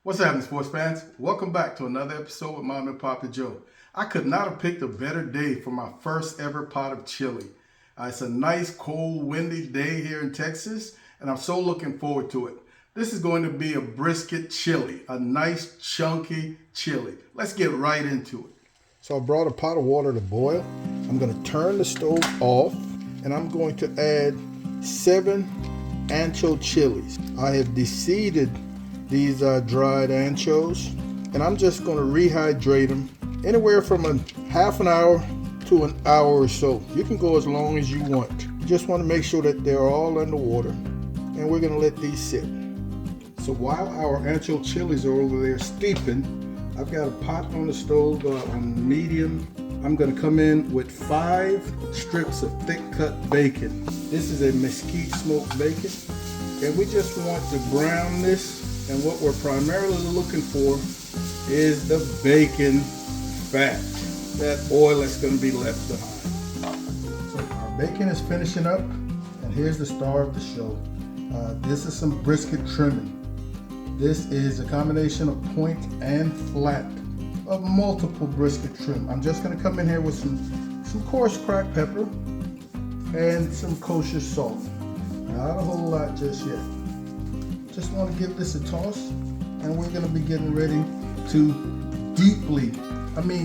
What's happening, sports fans? Welcome back to another episode with Mom and Papa Joe. I could not have picked a better day for my first ever pot of chili. It's a nice, cold, windy day here in Texas, and I'm so looking forward to it. This is going to be a brisket chili, a nice, chunky chili. Let's get right into it. So I brought a pot of water to boil. I'm going to turn the stove off, and I'm going to add 7 Ancho chilies. I have deseeded these dried anchos, and I'm just going to rehydrate them anywhere from a half an hour to an hour or so. You can go as long as you want. You just want to make sure that they're all underwater, and we're going to let these sit. So while our ancho chilies are over there steeping, I've got a pot on the stove on medium. I'm going to come in with 5 strips of thick cut bacon. This is a mesquite smoked bacon, and we just want to brown this. And what we're primarily looking for is the bacon fat, that oil that's going to be left behind. So our bacon is finishing up, and here's the star of the show. This is some brisket trimming. This is a combination of point and flat of multiple brisket trim. I'm just going to come in here with some coarse cracked pepper and some kosher salt. Not a whole lot just yet. Just want to give this a toss, and we're going to be getting ready to deeply,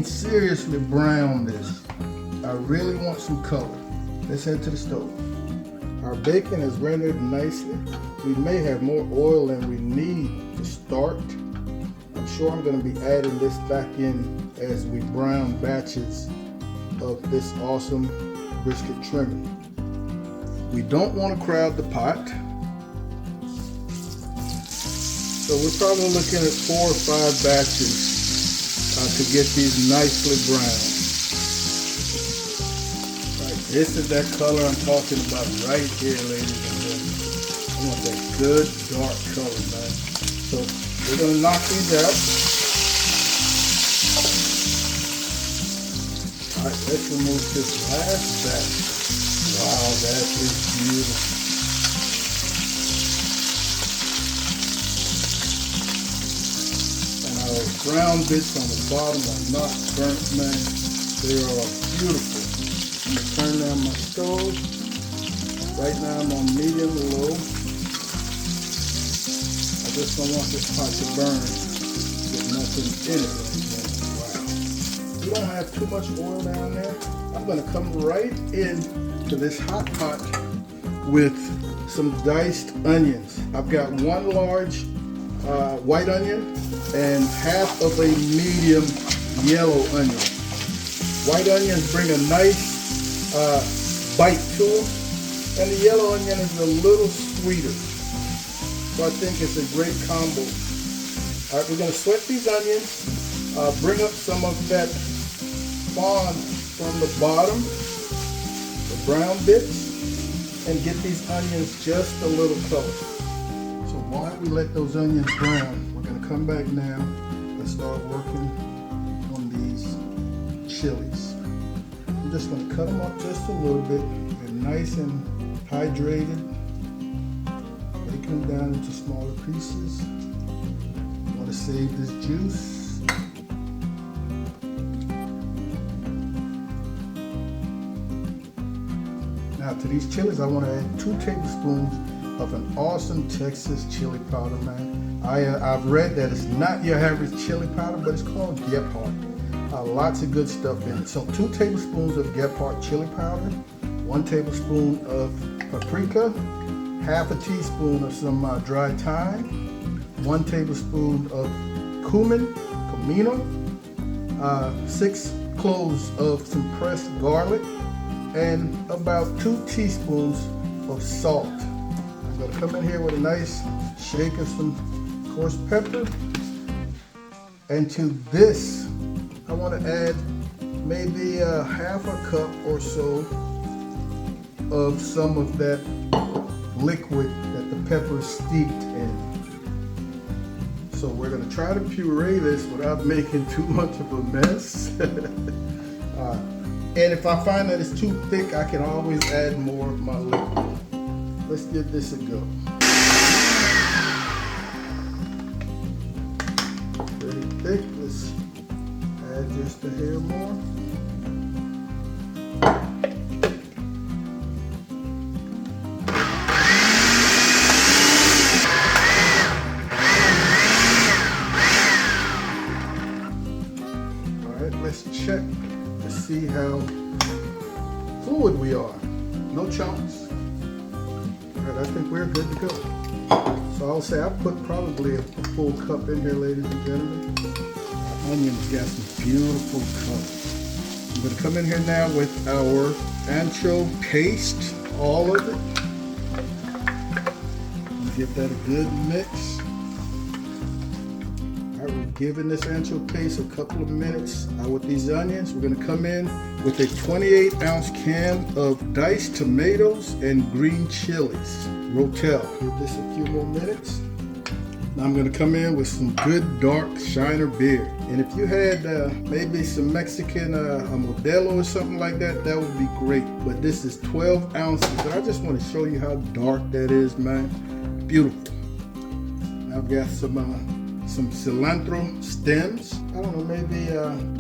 seriously brown this. I really want some color. Let's head to the stove. Our bacon is rendered nicely. We may have more oil than we need to start. I'm sure I'm going to be adding this back in as we brown batches of this awesome brisket trimming. We don't want to crowd the pot. So we're probably looking at 4 or 5 batches to get these nicely browned. Right, this is that color I'm talking about right here, ladies and gentlemen. I want that good dark color, man. So we're going to knock these out. All right, let's remove this last batch. Wow, that is beautiful. Those brown bits on the bottom are not burnt, man. They are beautiful. I'm going to turn down my stove. Right now I'm on medium to low. I just don't want this pot to burn with nothing in it right now. Wow. We don't have too much oil down there. I'm going to come right into this hot pot with some diced onions. I've got 1 large white onion and half of a medium yellow onion. White onions bring a nice bite to them, and the yellow onion is a little sweeter. So I think it's a great combo. All right, we're going to sweat these onions, bring up some of that fond from the bottom, the brown bits, and get these onions just a little color. So while we let those onions brown, we're going to come back now and start working on these chilies. I'm just going to cut them up just a little bit. They're nice and hydrated. Breaking them down into smaller pieces. I want to save this juice. Now to these chilies, I want to add 2 tablespoons of an awesome Texas chili powder, man. I've read that it's not your average chili powder, but it's called Gebhardt. Lots of good stuff in it. So 2 tablespoons of Gebhardt chili powder, 1 tablespoon of paprika, half a teaspoon of some dried thyme, 1 tablespoon of cumin, comino, 6 cloves of some pressed garlic, and about 2 teaspoons of salt. I'm going to come in here with a nice shake of some coarse pepper, and to this I want to add maybe half a cup or so of some of that liquid that the pepper is steeped in. So we're going to try to puree this without making too much of a mess. And if I find that it's too thick, I can always add more of my liquid. Let's give this a go. thick. Let's add just a hair more. Let's check to see how fluid we are. No chunks. All right, I think we're good to go. So I'll say I put probably a full cup in here, ladies and gentlemen. Our onions got some beautiful color. I'm going to come in here now with our ancho paste, all of it. Give that a good mix. We're giving this ancho paste a couple of minutes with these onions. We're going to come in with a 28-ounce can of diced tomatoes and green chilies. Rotel. Give this a few more minutes. Now I'm going to come in with some good dark Shiner beer. And if you had maybe some Mexican a Modelo or something like that, that would be great. But this is 12 ounces. I just want to show you how dark that is, man. Beautiful. Now I've got some cilantro stems. I don't know, maybe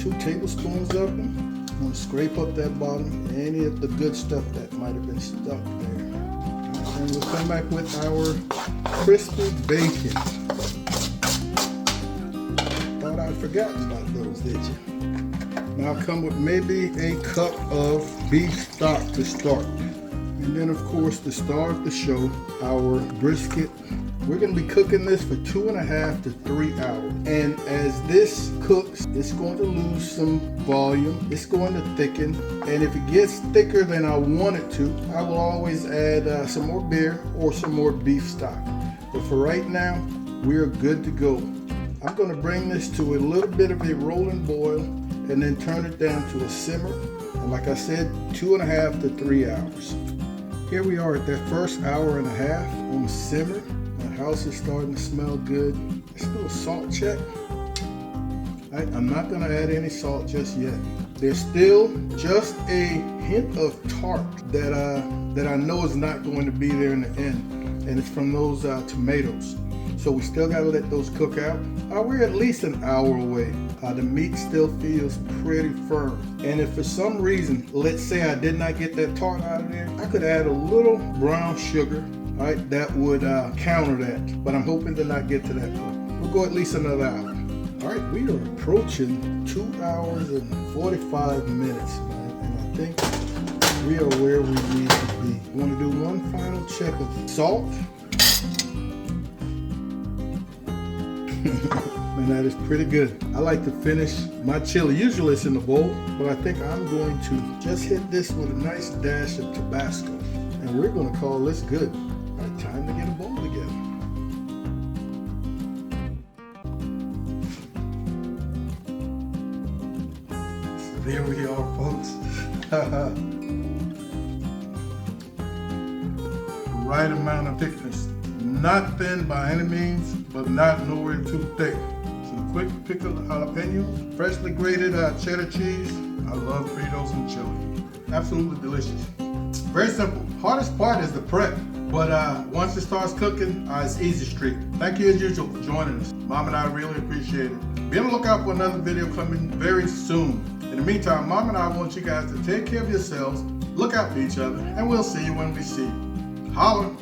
2 tablespoons of them. I'm going to scrape up that bottom, any of the good stuff that might have been stuck there. And we'll come back with our crispy bacon. Thought I'd forgotten about those, did you? Now I'll come with maybe a cup of beef stock to start. And then of course, the star of the show, our brisket. We're going to be cooking this for 2.5 to 3 hours. And as this cooks, it's going to lose some volume. It's going to thicken. And if it gets thicker than I want it to, I will always add some more beer or some more beef stock. But for right now, we're good to go. I'm going to bring this to a little bit of a rolling boil and then turn it down to a simmer. And like I said, 2.5 to 3 hours. Here we are at that first hour and a half on simmer. The house is starting to smell good. Let's do a salt check. I'm not going to add any salt just yet. There's still just a hint of tart that I know is not going to be there in the end, and it's from those tomatoes. So we still got to let those cook out. We're at least an hour away. The meat still feels pretty firm. And if for some reason, let's say I did not get that tart out of there, I could add a little brown sugar. All right, that would counter that, but I'm hoping to not get to that point. We'll go at least another hour. All right, we are approaching 2 hours and 45 minutes, man, and I think we are where we need to be. I want to do one final check of salt. Man, that is pretty good. I like to finish my chili. Usually it's in the bowl, but I think I'm going to just hit this with a nice dash of Tabasco, and we're going to call this good. Time to get a bowl together. So there we are, folks. Right amount of thickness. Not thin by any means, but not nowhere too thick. Some quick pickled jalapenos, freshly grated cheddar cheese. I love Fritos and chili. Absolutely delicious. Very simple. Hardest part is the prep. But once it starts cooking, it's easy street. Thank you as usual for joining us. Mom and I really appreciate it. Be on the lookout for another video coming very soon. In the meantime, Mom and I want you guys to take care of yourselves, look out for each other, and we'll see you when we see you. Holla!